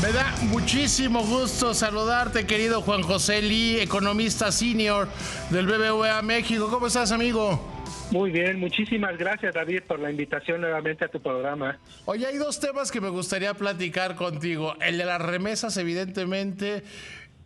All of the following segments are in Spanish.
Me da muchísimo gusto saludarte, querido Juan José Lee, economista senior del BBVA México. ¿Cómo estás, amigo? Muy bien, muchísimas gracias, David, por la invitación nuevamente a tu programa. Oye, hay dos temas que me gustaría platicar contigo. El de las remesas, evidentemente,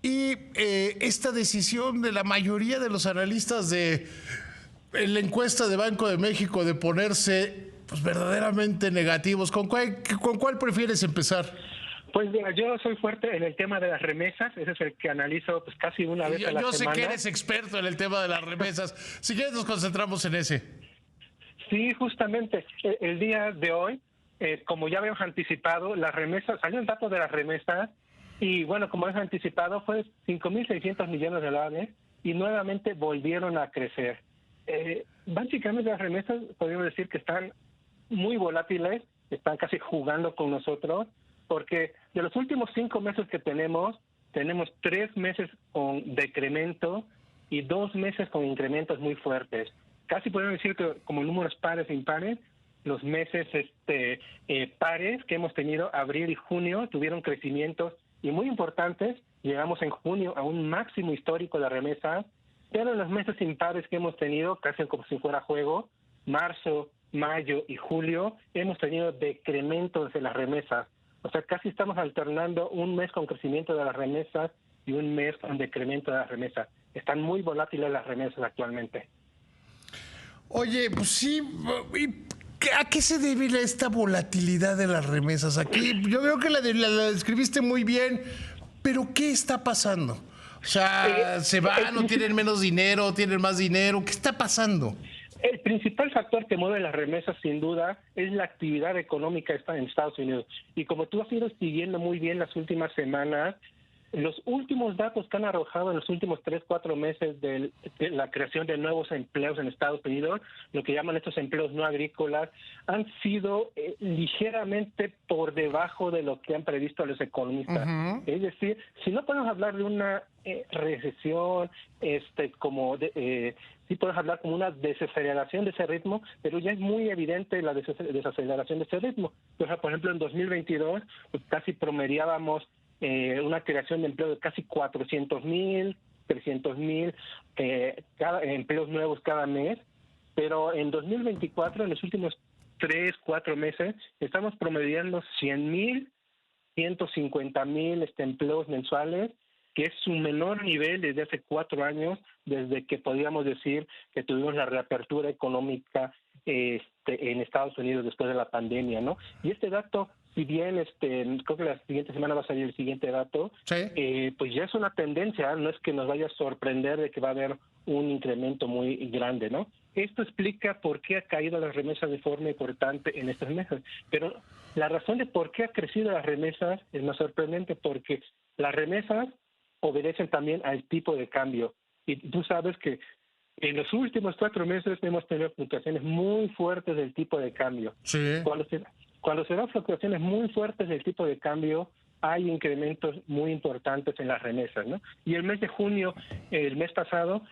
y esta decisión de la mayoría de los analistas de en la encuesta de Banco de México de ponerse pues, verdaderamente negativos. ¿Con cuál prefieres empezar? Pues mira, yo soy fuerte en el tema de las remesas, ese es el que analizo pues casi una vez a la Yo sé semana. que eres experto en el tema de las remesas. Si quieres nos concentramos en ese. Sí, justamente el día de hoy, como ya habíamos anticipado, las remesas, salió el dato de las remesas y bueno, como hemos anticipado, fue 5.600 millones de dólares y nuevamente volvieron a crecer. Básicamente las remesas podríamos decir que están muy volátiles, están casi jugando con nosotros, porque de los últimos 5 meses que tenemos 3 meses con decremento y 2 meses con incrementos muy fuertes. Casi podemos decir que como números pares e impares, los meses pares que hemos tenido, abril y junio, tuvieron crecimientos y muy importantes. Llegamos en junio a un máximo histórico de remesas, pero en los meses impares que hemos tenido, casi como si fuera juego, marzo, mayo y julio, hemos tenido decrementos de las remesas. O sea, casi estamos alternando un mes con crecimiento de las remesas y un mes con decremento de las remesas. Están muy volátiles las remesas actualmente. Oye, pues sí, ¿a qué se debe esta volatilidad de las remesas? Aquí yo veo que la describiste muy bien, pero ¿qué está pasando? O sea, ¿se van o tienen menos dinero, tienen más dinero? ¿Qué está pasando? El principal factor que mueve las remesas, sin duda, es la actividad económica en Estados Unidos. Y como tú has ido siguiendo muy bien las últimas semanas, los últimos datos que han arrojado en los últimos 3-4 meses de la creación de nuevos empleos en Estados Unidos, lo que llaman estos empleos no agrícolas, han sido ligeramente por debajo de lo que han previsto los economistas. Uh-huh. Es decir, si no podemos hablar de una recesión, sí podemos hablar como una desaceleración de ese ritmo, pero ya es muy evidente la desaceleración de ese ritmo. O sea, por ejemplo, en 2022 pues casi promediábamos una creación de empleo de casi 400,000, 300,000 empleos nuevos cada mes, pero en 2024, en los últimos 3-4 meses, estamos promediando 100,000, 150,000 empleos mensuales, que es su menor nivel desde hace 4 años, desde que podíamos decir que tuvimos la reapertura económica en Estados Unidos después de la pandemia, ¿no? Y este dato, si bien creo que la siguiente semana va a salir el siguiente dato, sí, pues ya es una tendencia, no es que nos vaya a sorprender de que va a haber un incremento muy grande, ¿no? Esto explica por qué ha caído las remesas de forma importante en estos meses, pero la razón de por qué ha crecido las remesas es más sorprendente, porque las remesas obedecen también al tipo de cambio, y tú sabes que en los últimos 4 meses hemos tenido fluctuaciones muy fuertes del tipo de cambio. Sí. Cuando se dan fluctuaciones muy fuertes del tipo de cambio, hay incrementos muy importantes en las remesas, ¿no? Y el mes de junio, el mes pasado,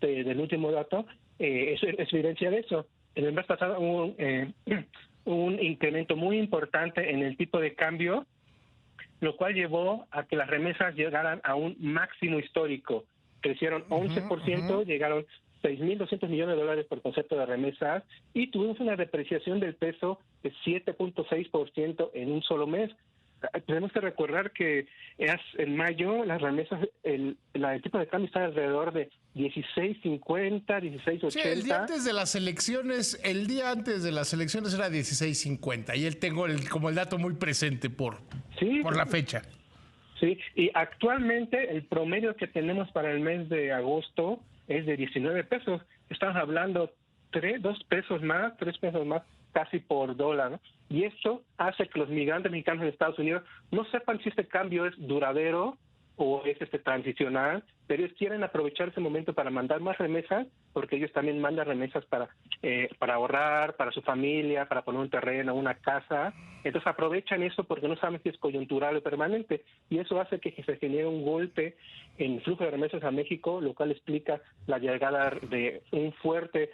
del último dato, es evidencia de eso. En el mes pasado hubo un incremento muy importante en el tipo de cambio, lo cual llevó a que las remesas llegaran a un máximo histórico. Crecieron 11%, llegaron 6.200 millones de dólares por concepto de remesas y tuvimos una depreciación del peso de 7.6% en un solo mes. Tenemos que recordar que en mayo las remesas, el tipo de cambio está alrededor de 16.50, 16.80. Sí, el día antes de las elecciones era 16.50 y él tengo como el dato muy presente por la fecha. Sí, y actualmente el promedio que tenemos para el mes de agosto es de 19 pesos. Estamos hablando 3 pesos más casi por dólar, ¿no? Y esto hace que los migrantes mexicanos en Estados Unidos no sepan si este cambio es duradero o es transicional, pero ellos quieren aprovechar ese momento para mandar más remesas, porque ellos también mandan remesas para ahorrar, para su familia, para poner un terreno, una casa. Entonces aprovechan eso porque no saben si es coyuntural o permanente, y eso hace que se genere un golpe en el flujo de remesas a México, lo cual explica la llegada de un fuerte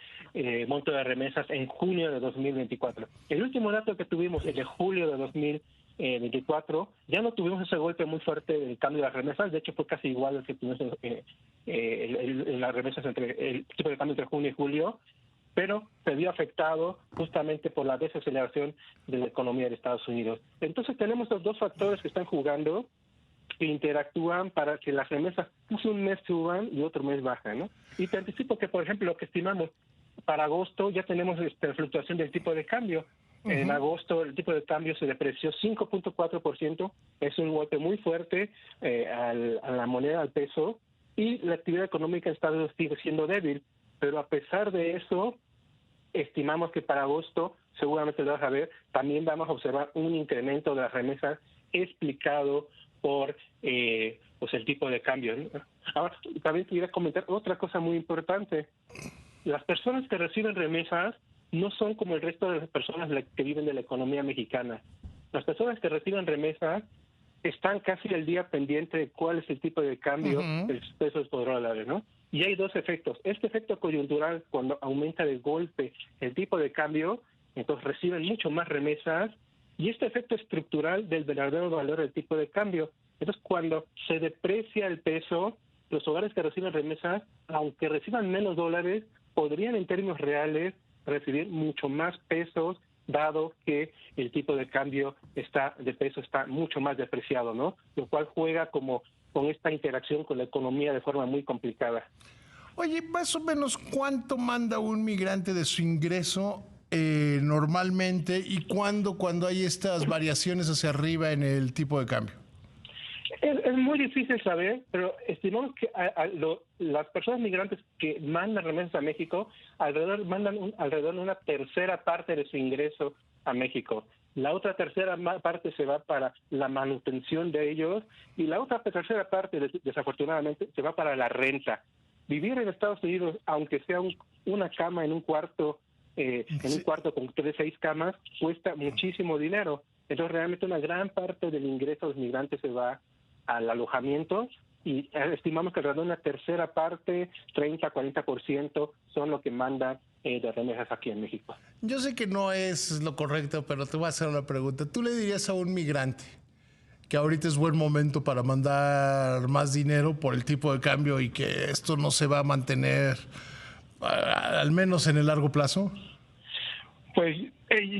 monto de remesas en junio de 2024. El último dato que tuvimos, el de julio de 24, ya no tuvimos ese golpe muy fuerte del cambio de las remesas. De hecho, fue casi igual al que tuvimos en las remesas entre el tipo de cambio entre junio y julio, pero se vio afectado justamente por la desaceleración de la economía de Estados Unidos. Entonces tenemos los dos factores que están jugando, que interactúan para que las remesas un mes suban y otro mes bajan, ¿no? Y te anticipo que, por ejemplo, lo que estimamos para agosto ya tenemos fluctuación del tipo de cambio. En agosto el tipo de cambio se depreció 5.4%, es un golpe muy fuerte a la moneda, al peso, y la actividad económica en Estados Unidos sigue siendo débil. Pero a pesar de eso, estimamos que para agosto, seguramente lo vas a ver, también vamos a observar un incremento de las remesas explicado por pues el tipo de cambio, ¿no? Ahora, también quería comentar otra cosa muy importante. Las personas que reciben remesas no son como el resto de las personas que viven de la economía mexicana. Las personas que reciben remesas están casi al día pendiente de cuál es el tipo de cambio de los pesos por dólares, ¿no? Y hay dos efectos. Este efecto coyuntural, cuando aumenta de golpe el tipo de cambio, entonces reciben mucho más remesas, y este efecto estructural del verdadero valor del tipo de cambio. Entonces, cuando se deprecia el peso, los hogares que reciben remesas, aunque reciban menos dólares, podrían en términos reales recibir mucho más pesos, dado que el tipo de cambio de peso está mucho más depreciado, ¿no? Lo cual juega como con esta interacción con la economía de forma muy complicada. Oye, más o menos, ¿cuánto manda un migrante de su ingreso normalmente y cuando hay estas variaciones hacia arriba en el tipo de cambio? Es muy difícil saber, pero estimamos que las personas migrantes que mandan remesas a México mandan alrededor de una tercera parte de su ingreso a México. La otra tercera parte se va para la manutención de ellos, y la otra tercera parte, desafortunadamente, se va para la renta. Vivir en Estados Unidos, aunque sea una cama en un cuarto, en un cuarto con 6 camas, cuesta muchísimo dinero. Entonces, realmente una gran parte del ingreso de los migrantes se va al alojamiento, y estimamos que alrededor de una tercera parte, 30-40%, son lo que mandan de remesas aquí en México. Yo sé que no es lo correcto, pero te voy a hacer una pregunta. ¿Tú le dirías a un migrante que ahorita es buen momento para mandar más dinero por el tipo de cambio y que esto no se va a mantener al menos en el largo plazo? Pues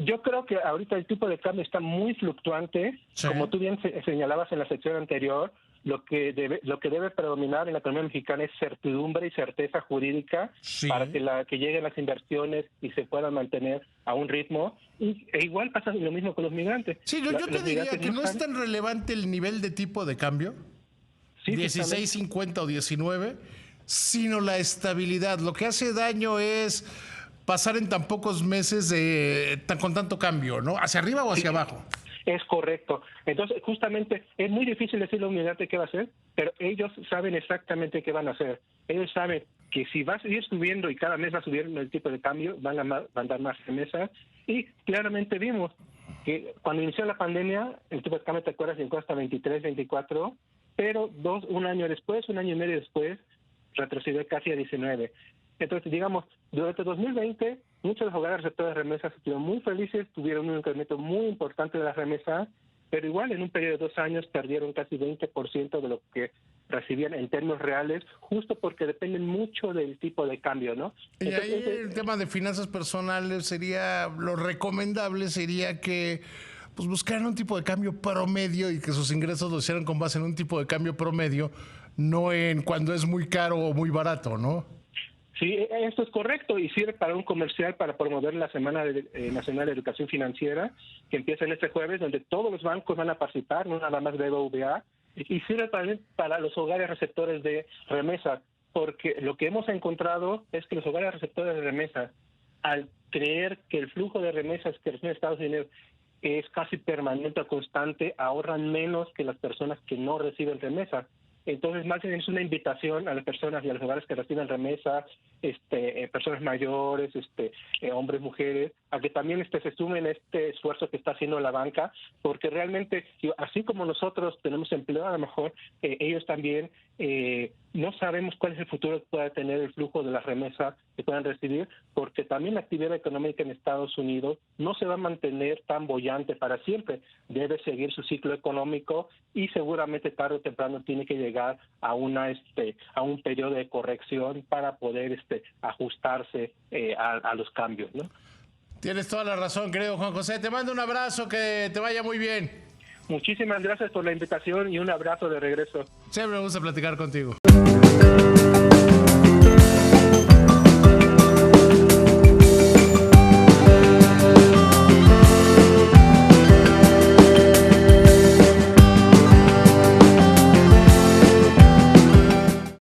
yo creo que ahorita el tipo de cambio está muy fluctuante. Sí. Como tú bien señalabas en la sección anterior, lo que debe predominar en la economía mexicana es certidumbre y certeza jurídica, sí, para que lleguen las inversiones y se puedan mantener a un ritmo. E igual pasa lo mismo con los migrantes. Sí, yo te diría que no es tan relevante el nivel de tipo de cambio, sí, 16.50 o 19, sino la estabilidad. Lo que hace daño es pasar en tan pocos meses con tanto cambio, ¿no? ¿Hacia arriba o hacia abajo? Es correcto. Entonces, justamente, es muy difícil decirle a un migrante qué va a hacer, pero ellos saben exactamente qué van a hacer. Ellos saben que si va a seguir subiendo y cada mes va a subir el tipo de cambio, van a mandar más remesas. Y claramente vimos que cuando inició la pandemia, el tipo de cambio, ¿te acuerdas? Llegó hasta 23, 24, pero un año y medio después, retrocedió casi a 19. Entonces, digamos, durante 2020, muchos de los hogares receptores de remesas estuvieron muy felices, tuvieron un incremento muy importante de las remesas, pero igual en un periodo de 2 años perdieron casi 20% de lo que recibían en términos reales, justo porque dependen mucho del tipo de cambio, ¿no? Y entonces, ahí el tema de finanzas personales lo recomendable sería que pues buscaran un tipo de cambio promedio y que sus ingresos lo hicieran con base en un tipo de cambio promedio, no en cuando es muy caro o muy barato, ¿no? Sí, esto es correcto, y sirve para un comercial para promover la Semana Nacional de Educación Financiera, que empieza este jueves, donde todos los bancos van a participar, no nada más BBVA, y sirve también para los hogares receptores de remesas, porque lo que hemos encontrado es que los hogares receptores de remesas, al creer que el flujo de remesas que reciben Estados Unidos es casi permanente o constante, ahorran menos que las personas que no reciben remesas. Entonces, más bien es una invitación a las personas y a los hogares que reciben remesas, personas mayores, hombres, mujeres, a que también se sumen este esfuerzo que está haciendo la banca, porque realmente, así como nosotros tenemos empleo, a lo mejor ellos también no sabemos cuál es el futuro que pueda tener el flujo de las remesas que puedan recibir, porque también la actividad económica en Estados Unidos no se va a mantener tan boyante para siempre. Debe seguir su ciclo económico y seguramente tarde o temprano tiene que llegar a un periodo de corrección para poder ajustarse a los cambios, ¿no? Tienes toda la razón, creo, Juan José. Te mando un abrazo, que te vaya muy bien. Muchísimas gracias por la invitación y un abrazo de regreso. Siempre me gusta platicar contigo.